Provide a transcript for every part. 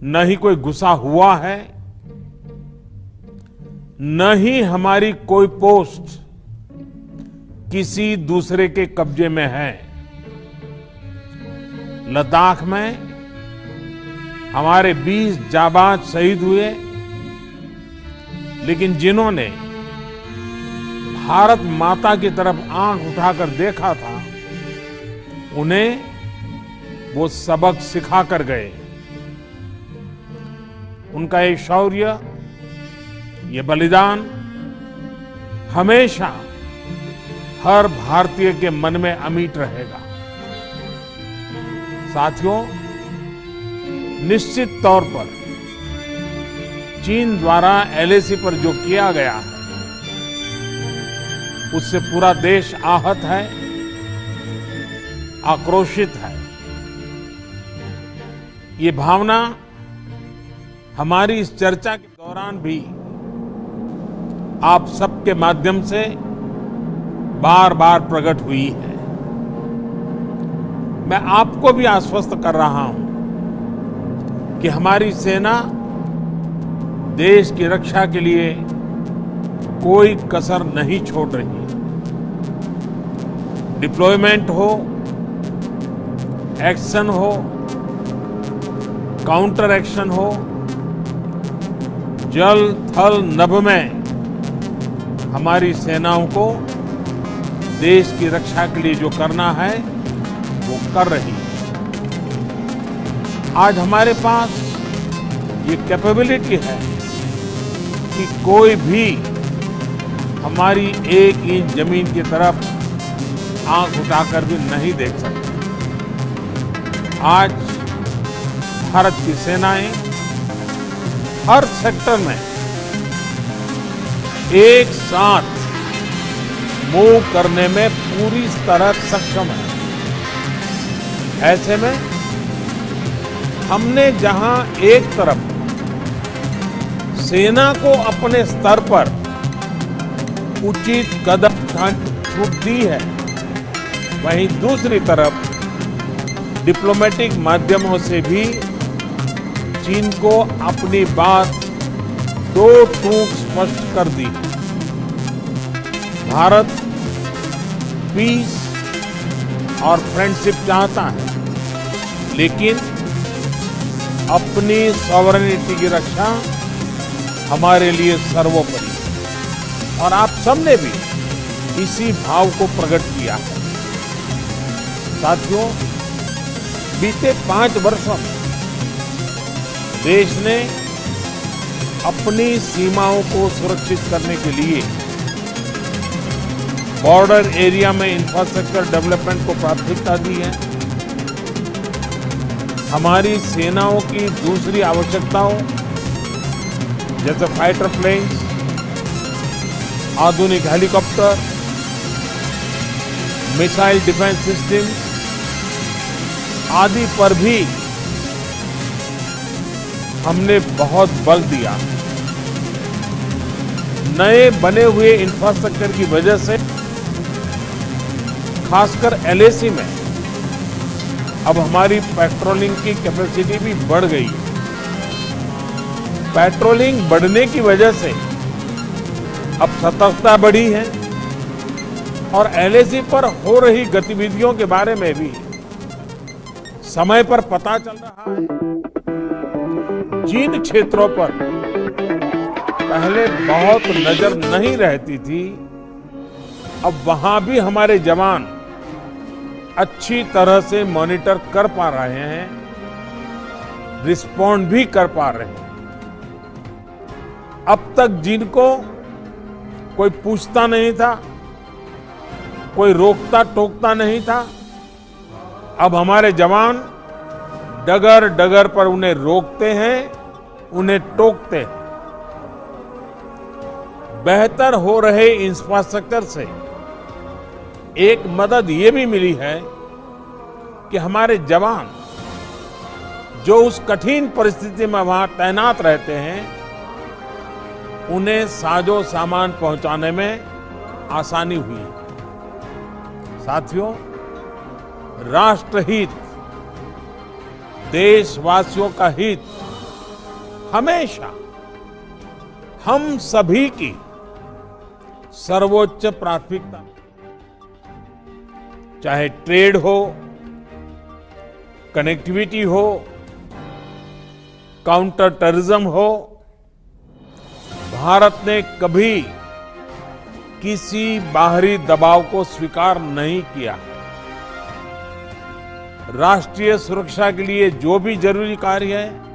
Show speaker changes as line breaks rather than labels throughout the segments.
न ही कोई घुसा हुआ है, न ही हमारी कोई पोस्ट किसी दूसरे के कब्जे में है। लद्दाख में हमारे 20 जाबाज शहीद हुए, लेकिन जिन्होंने भारत माता की तरफ आंख उठाकर देखा था, उन्हें वो सबक सिखा कर गए। उनका ये शौर्य, ये बलिदान हमेशा हर भारतीय के मन में अमिट रहेगा। साथियों, निश्चित तौर पर चीन द्वारा एलएसी पर जो किया गया है, उससे पूरा देश आहत है, आक्रोशित है। ये भावना हमारी इस चर्चा के दौरान भी आप सबके माध्यम से बार बार प्रकट हुई है। मैं आपको भी आश्वस्त कर रहा हूं कि हमारी सेना देश की रक्षा के लिए कोई कसर नहीं छोड़ रही। डिप्लॉयमेंट हो, एक्शन हो, काउंटर एक्शन हो, जल थल नभ में हमारी सेनाओं को देश की रक्षा के लिए जो करना है वो कर रही है। आज हमारे पास ये कैपेबिलिटी है कि कोई भी हमारी 1 इंच जमीन की तरफ आंख उठाकर भी नहीं देख सकते। आज भारत की सेनाएं हर सेक्टर में एक साथ मूव करने में पूरी तरह सक्षम है। ऐसे में हमने जहां एक तरफ सेना को अपने स्तर पर उचित कदम उठाने की छूट दी है, वहीं दूसरी तरफ डिप्लोमेटिक माध्यमों से भी चीन को अपनी बात दो टूक स्पष्ट कर दी। भारत पीस और फ्रेंडशिप चाहता है, लेकिन अपनी सॉवरेनिटी की रक्षा हमारे लिए सर्वोपरि है। और आप सबने भी इसी भाव को प्रकट किया है। साथियों, बीते 5 वर्षों में देश ने अपनी सीमाओं को सुरक्षित करने के लिए बॉर्डर एरिया में इंफ्रास्ट्रक्चर डेवलपमेंट को प्राथमिकता दी है। हमारी सेनाओं की दूसरी आवश्यकताओं जैसे फाइटर प्लेन्स, आधुनिक हेलीकॉप्टर, मिसाइल डिफेंस सिस्टम आदि पर भी हमने बहुत बल दिया। नए बने हुए इंफ्रास्ट्रक्चर की वजह से खासकर एलएसी में अब हमारी पेट्रोलिंग की कैपेसिटी भी बढ़ गई है। पेट्रोलिंग बढ़ने की वजह से अब सतर्कता बढ़ी है और एलएसी पर हो रही गतिविधियों के बारे में भी समय पर पता चल रहा है। जिन क्षेत्रों पर पहले बहुत नजर नहीं रहती थी, अब वहां भी हमारे जवान अच्छी तरह से मॉनिटर कर पा रहे हैं, रिस्पॉन्ड भी कर पा रहे हैं। अब तक जिनको कोई पूछता नहीं था, कोई रोकता टोकता नहीं था, अब हमारे जवान डगर डगर पर उन्हें रोकते हैं, उन्हें टोकते हैं। बेहतर हो रहे इंफ्रास्ट्रक्चर से एक मदद ये भी मिली है कि हमारे जवान जो उस कठिन परिस्थिति में वहां तैनात रहते हैं, उन्हें साजो सामान पहुंचाने में आसानी हुई है। साथियों, राष्ट्रहित, देशवासियों का हित हमेशा हम सभी की सर्वोच्च प्राथमिकता, चाहे ट्रेड हो, कनेक्टिविटी हो, काउंटर टेररिज्म हो, भारत ने कभी किसी बाहरी दबाव को स्वीकार नहीं किया। राष्ट्रीय सुरक्षा के लिए जो भी जरूरी कार्य है,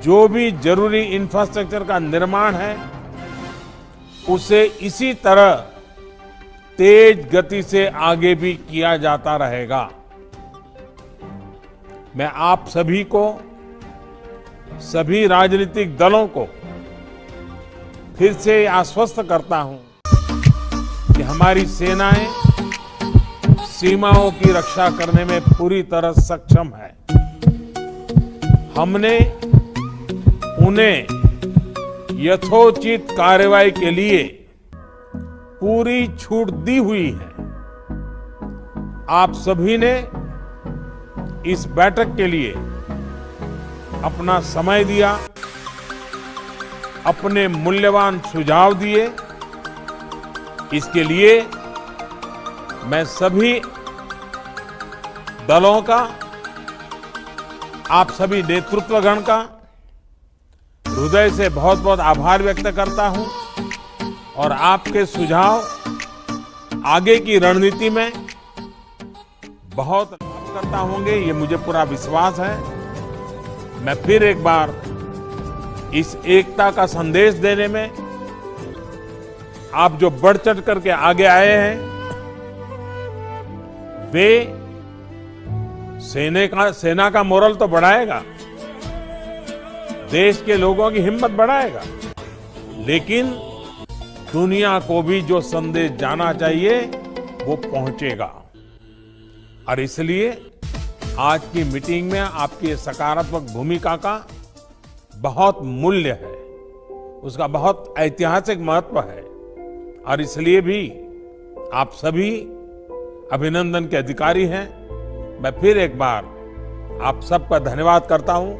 जो भी जरूरी इंफ्रास्ट्रक्चर का निर्माण है, उसे इसी तरह तेज गति से आगे भी किया जाता रहेगा। मैं आप सभी को, सभी राजनीतिक दलों को फिर से आश्वस्त करता हूं कि हमारी सेनाएं सीमाओं की रक्षा करने में पूरी तरह सक्षम है। हमने उन्हें यथोचित कार्रवाई के लिए पूरी छूट दी हुई है। आप सभी ने इस बैठक के लिए अपना समय दिया, अपने मूल्यवान सुझाव दिए। इसके लिए मैं सभी दलों का, आप सभी नेतृत्वगण का हृदय से बहुत बहुत आभार व्यक्त करता हूं और आपके सुझाव आगे की रणनीति में बहुत लाभ करता होंगे, ये मुझे पूरा विश्वास है। मैं फिर एक बार इस एकता का संदेश देने में आप जो बढ़ चढ़ करके आगे आए हैं, वे सेना का मोरल तो बढ़ाएगा, देश के लोगों की हिम्मत बढ़ाएगा, लेकिन दुनिया को भी जो संदेश जाना चाहिए वो पहुंचेगा। और इसलिए आज की मीटिंग में आपकी सकारात्मक भूमिका का बहुत मूल्य है, उसका बहुत ऐतिहासिक महत्व है। और इसलिए भी आप सभी अभिनंदन के अधिकारी हैं। मैं फिर एक बार आप सबका धन्यवाद करता हूं।